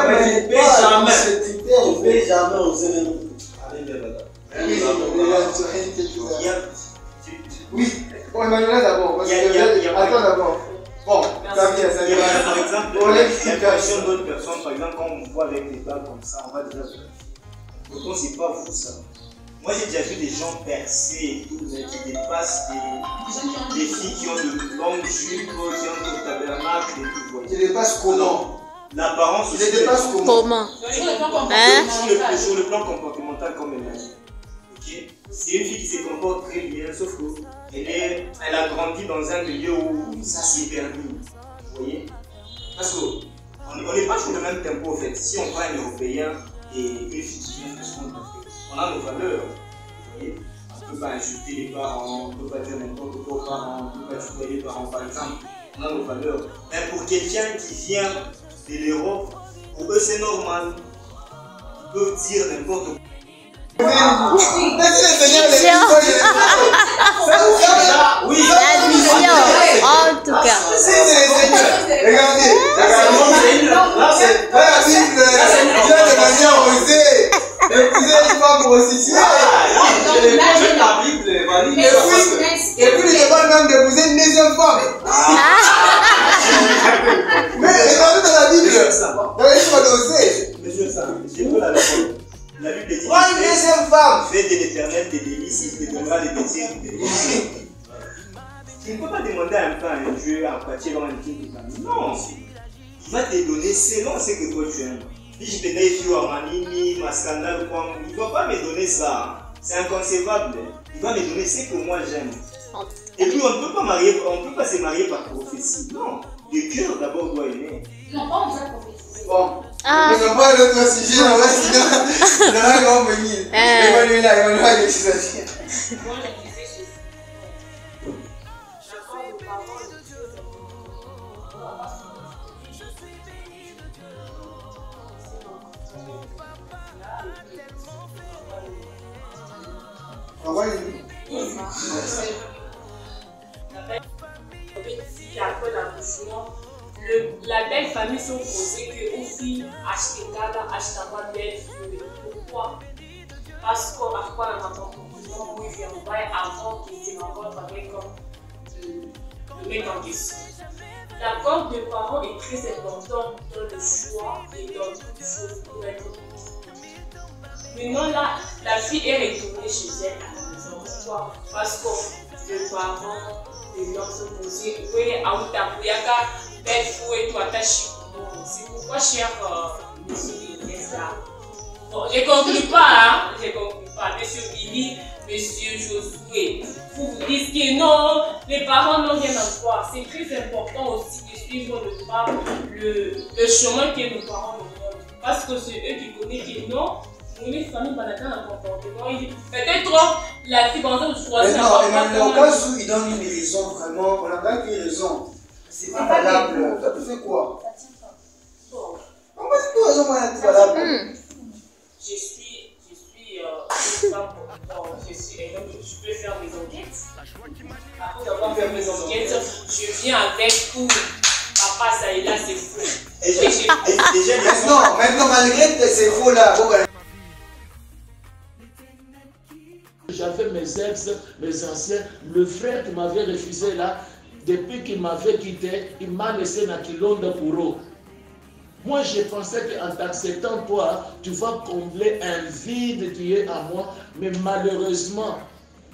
Tu ne peux jamais oser aller vers là. Oui, Emmanuel d'abord. Attends d'abord. Bon, ça vient. Par exemple, l'impression d'autres personnes, par exemple, quand on me voit avec des balles comme ça, on va déjà se dire, pourtant, c'est pas vous ça. Moi, j'ai déjà vu des gens percés et tout, mais qui dépassent des filles qui ont de longues jupes, qui ont des tabernacles et tout. Tu dépasses comment? L'apparence aussi. Tu dépasses comment? Sur le plan comportemental, comme elle a dit. Okay? C'est une fille qui se comporte très bien, sauf qu'elle a grandi dans un milieu où ça s'est permis. Vous voyez? Parce qu'on n'est pas sur le même tempo en fait. Si on prend un Européen et une fille qui vient de d'Afrique, on a nos valeurs. Vous voyez? On ne peut pas insulter les parents, on ne peut pas dire n'importe quoi aux parents, on ne peut pas tutoyer les parents par exemple. On a nos valeurs. Mais pour quelqu'un qui vient de l'Europe, pour eux c'est normal. Ils peuvent dire n'importe quoi. Oui, l'admission, en tout cas. Regardez, là c'est la Bible, Dieu de manière osée, épouser une femme prostituée. La Bible valide. Et puis il demande même d'épouser une deuxième femme. Mais regardez dans la Bible, dans les livres d'Osée. Monsieur ça, j'ai pas la réponse. La Bible dit une deuxième femme. fais de l'éternel tes délices, il te donnera les désirs de tes désirs. Tu ne peux pas demander un peu à un Dieu, à partir dans un king. Non. Il va te donner selon ce que toi tu aimes. Si je te donne Fio Amanini, Mascandal, il ne va pas me donner ça. C'est inconcevable. Il va me donner ce que moi j'aime. Et puis on ne peut pas se marier par prophétie. Non. Le cœur d'abord doit aimer. Non, pas besoin de prophétie. Bon. Mais non pas l'autre sujet, on va sinon là ils vont venir. Emmanuel a des choses à dire. Moi, je disais ceci. J'apprends aux parents de choses. On va pas après l'accouchement, la belle famille sont posées que aussi acheter gala, acheter ma belle fille. Pourquoi? Parce qu'on a quoi dans notre comportement où il vient avant qu'il se rencontre avec le mec en question. L'accord des parents est très important dans le choix et dans toutes choses pour être. Maintenant là, la fille est retournée chez elle à la maison. Pourquoi? Parce que les parents les gens se posaient, oui, à Outapouyaka, belle fou et toi, attaché. C'est pourquoi, cher monsieur Inesa. Bon, je ne conclue pas, hein, je ne conclue pas. Monsieur Billy, monsieur Josué, vous vous dites que non, les parents n'ont rien à voir. C'est très important aussi de suivre le chemin que nos parents nous montrent. Parce que c'est eux qui connaissent que non. Les familles banacans un comportement. Peut-être la fille pensait que je crois ça. Mais au cas où il donne une raison, vraiment, on n'a pas qu'une raison. C'est pas valable. Toi, tu fais quoi? Bon. On va dire que raison, moi, c'est valable. Je suis une femme. Bon, je peux faire mes enquêtes. Après avoir fait mes enquêtes, je viens avec tout. Papa, ça est là, c'est faux. Maintenant, malgré ces faux-là, j'avais mes ex, mes anciens, le frère qui m'avait refusé là, depuis qu'il m'avait quitté, il m'a laissé dans Kilonde pour eux. Moi, je pensais qu'en t'acceptant toi, tu vas combler un vide qui est à moi, mais malheureusement,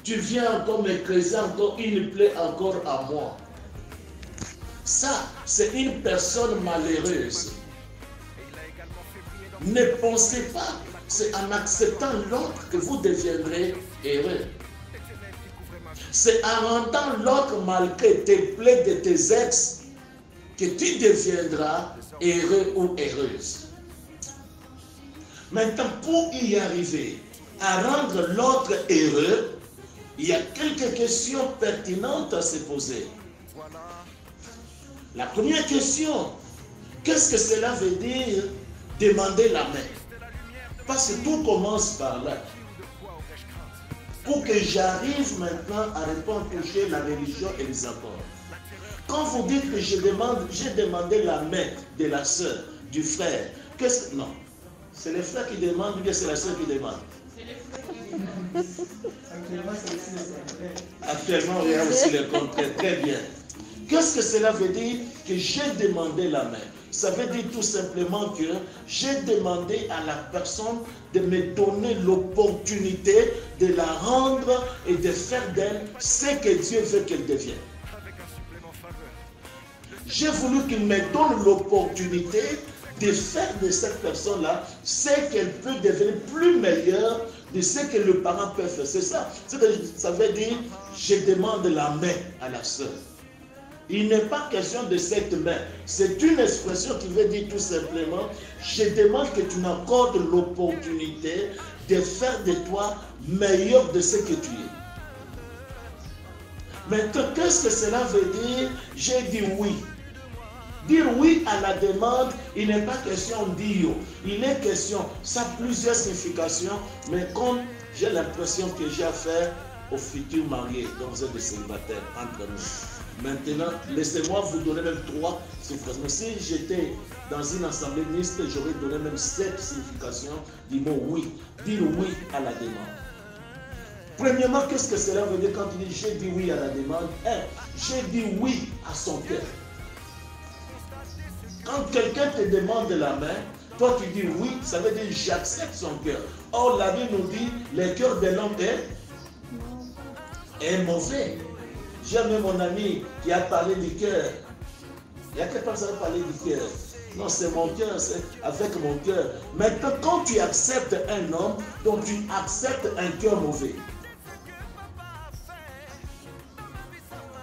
tu viens encore me creuser encore une plaie encore à moi. Ça, c'est une personne malheureuse. Ne pensez pas, c'est en acceptant l'autre que vous deviendrez heureux. C'est en rendant l'autre malgré tes plaies de tes ex que tu deviendras heureux ou heureuse. Maintenant, pour y arriver, à rendre l'autre heureux, il y a quelques questions pertinentes à se poser. La première question, qu'est-ce que cela veut dire demander la main? Parce que tout commence par là. Pour que j'arrive maintenant à répondre, toucher la religion et les accords. Quand vous dites que j'ai demandé la main de la sœur, du frère, Non. C'est les frères qui demandent ou bien c'est la sœur qui demande? Actuellement, il y a aussi le contraire. Très bien. Qu'est-ce que cela veut dire? Que j'ai demandé la main. Ça veut dire tout simplement que j'ai demandé à la personne de me donner l'opportunité de la rendre et de faire d'elle ce que Dieu veut qu'elle devienne. J'ai voulu qu'il me donne l'opportunité de faire de cette personne-là ce qu'elle peut devenir plus meilleure de ce que le parent peut faire. C'est ça. Ça veut dire, je demande la main à la sœur. Il n'est pas question de cette main. C'est une expression qui veut dire tout simplement, je demande que tu m'accordes l'opportunité de faire de toi meilleur de ce que tu es. Maintenant, qu'est-ce que cela veut dire? J'ai dit oui. Dire oui à la demande, il n'est pas question de dire. Il est question, ça a plusieurs significations, mais comme j'ai l'impression que j'ai affaire aux futurs mariés, dans un des célibataires, entre nous. Maintenant, laissez-moi vous donner même 3 significations. Si j'étais dans une assemblée mixte, j'aurais donné même 7 significations du mot oui. Dire oui à la demande. Premièrement, qu'est-ce que cela veut dire quand tu dis j'ai dit oui à la demande? J'ai dit oui à son cœur. Quand quelqu'un te demande la main, toi tu dis oui, ça veut dire j'accepte son cœur. Or la Bible nous dit le cœur de l'homme est mauvais. J'ai même mon ami qui a parlé du cœur. Il y a quelqu'un qui a parlé du cœur. Non, c'est mon cœur, c'est avec mon cœur. Maintenant, quand tu acceptes un homme, donc tu acceptes un cœur mauvais.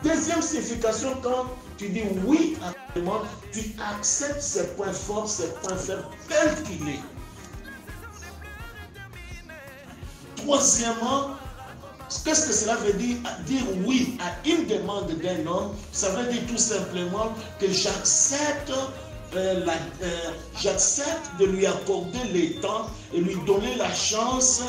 Deuxième signification, quand tu dis oui à la demande, tu acceptes ses points forts, ses points faibles, tel qu'il est. Troisièmement, qu'est-ce que cela veut dire? Dire oui à une demande d'un homme, ça veut dire tout simplement que j'accepte de lui accorder le temps et lui donner la chance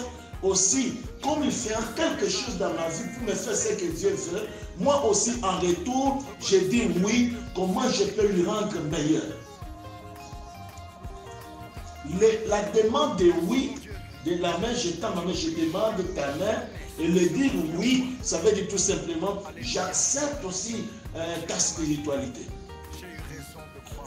aussi, comme il fait quelque chose dans ma vie pour me faire ce que Dieu veut, moi aussi en retour, je dis oui, comment je peux lui rendre meilleur. La demande de oui, de la main, je tends ma main, je demande ta main, et le dire oui, ça veut dire tout simplement, j'accepte aussi ta spiritualité.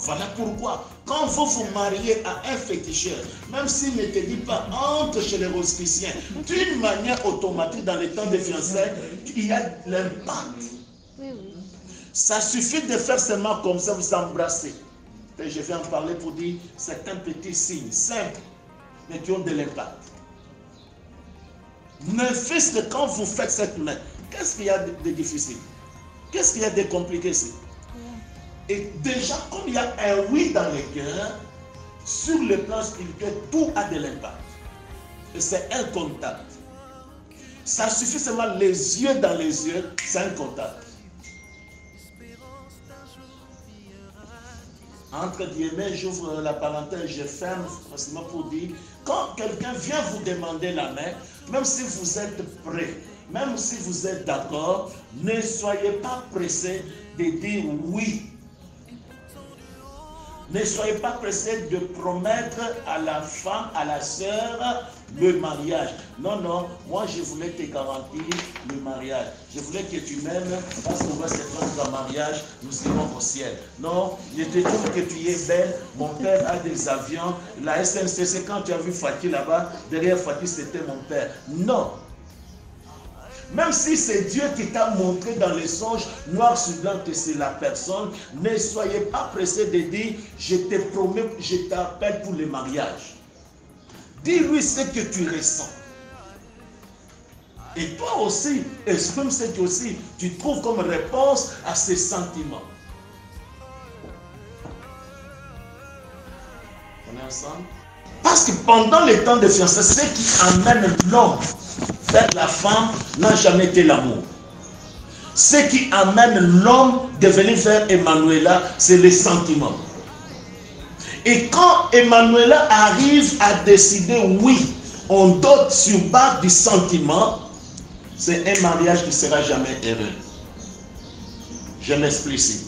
Voilà pourquoi, quand vous vous mariez à un féticheur, même s'il ne te dit pas entre chez les rosicruciens, d'une manière automatique dans les temps de fiançailles, il y a l'impact. Ça suffit de faire seulement comme ça, vous embrasser. Et je vais en parler pour dire certains petits signes simples, mais qui ont de l'impact. Ne fût-ce que quand vous faites cette main, qu'est-ce qu'il y a de difficile? Qu'est-ce qu'il y a de compliqué ici? Et déjà, comme il y a un oui dans le cœur, sur le plan spirituel, tout a de l'impact. Et c'est un contact. Ça suffit seulement les yeux dans les yeux, c'est un contact. Entre guillemets, j'ouvre la parenthèse, je ferme forcément pour dire, quand quelqu'un vient vous demander la main, même si vous êtes prêt, même si vous êtes d'accord, ne soyez pas pressé de dire oui. Ne soyez pas pressés de promettre à la femme, à la sœur, le mariage. Non, non, moi je voulais te garantir le mariage. Je voulais que tu m'aimes parce qu'on va se prendre en mariage, nous irons au ciel. Non, je te trouve que tu es belle, mon père a des avions, la SNCC, quand tu as vu Fatih là-bas, derrière Fatih c'était mon père. Non. Même si c'est Dieu qui t'a montré dans les songes, noir sur blanc, que c'est la personne, ne soyez pas pressés de dire, je te promets, je t'appelle pour le mariage. Dis-lui ce que tu ressens. Et toi aussi, exprime ce que aussi tu trouves comme réponse à ces sentiments. On est ensemble? Parce que pendant les temps de fiançailles, ce qui amène l'homme vers la femme n'a jamais été l'amour. Ce qui amène l'homme de venir vers Emmanuela, c'est les sentiments. Et quand Emmanuela arrive à décider oui, on dote sur base du sentiment, c'est un mariage qui ne sera jamais heureux. Je m'explicite.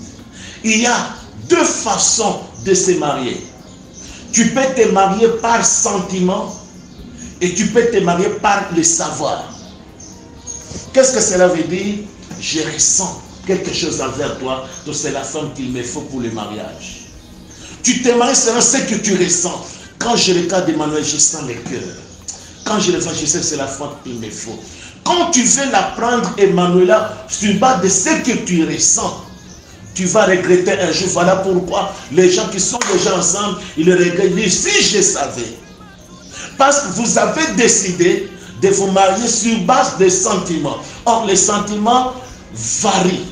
Il y a deux façons de se marier. Tu peux te marier par sentiment et tu peux te marier par le savoir. Qu'est-ce que cela veut dire? Je ressens quelque chose envers toi, donc c'est la femme qu'il me faut pour le mariage. Tu te maries selon ce que tu ressens. Quand je regarde Emmanuel, je sens le cœur. Quand je le fais, je sais que c'est la femme qu'il me faut. Quand tu veux la prendre, Emmanuela, sur base de ce que tu ressens, tu vas regretter un jour. Voilà pourquoi les gens qui sont déjà ensemble, ils regrettent. Si je savais. Parce que vous avez décidé de vous marier sur base des sentiments. Or, les sentiments varient.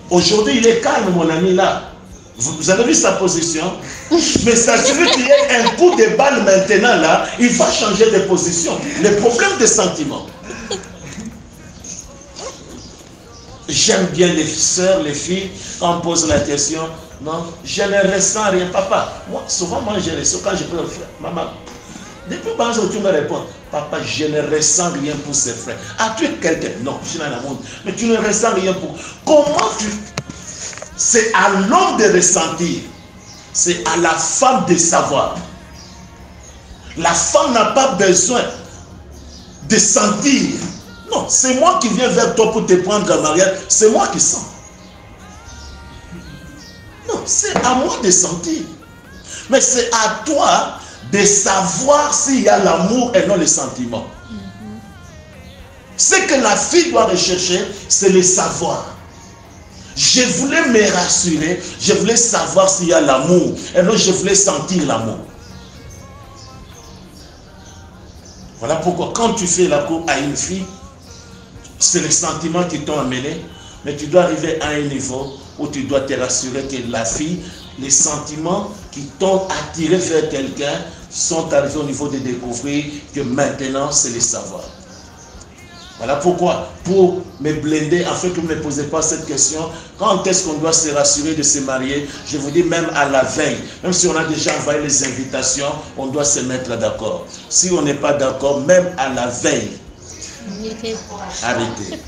Aujourd'hui, il est calme, mon ami, là. Vous avez vu sa position? Mais s'assurer qu'il y ait un coup de balle maintenant, là, il va changer de position. Le problème des sentiments. J'aime bien les sœurs, les filles, quand on pose la question, non, je ne ressens rien. Papa, moi, souvent, je ressens quand je peux le faire. Maman, depuis quand tu me réponds, papa, je ne ressens rien pour ses frères. As-tu quelqu'un? Non, je n'en ai pas. Mais tu ne ressens rien pour. Comment tu. C'est à l'homme de ressentir. C'est à la femme de savoir. La femme n'a pas besoin de sentir. Non, c'est moi qui viens vers toi pour te prendre en mariage. C'est moi qui sens. Non, c'est à moi de sentir. Mais c'est à toi de savoir s'il y a l'amour et non le sentiment. Ce que la fille doit rechercher, c'est le savoir. Je voulais me rassurer, je voulais savoir s'il y a l'amour, et non je voulais sentir l'amour. Voilà pourquoi quand tu fais la cour à une fille, c'est les sentiments qui t'ont amené, mais tu dois arriver à un niveau où tu dois te rassurer que la fille, les sentiments qui t'ont attiré vers quelqu'un sont arrivés au niveau de découvrir que maintenant c'est le savoir. Voilà pourquoi, pour me blinder, afin que vous ne me posez pas cette question, quand est-ce qu'on doit se rassurer de se marier? Je vous dis même à la veille, même si on a déjà envoyé les invitations, on doit se mettre d'accord. Si on n'est pas d'accord, même à la veille, arrêtez.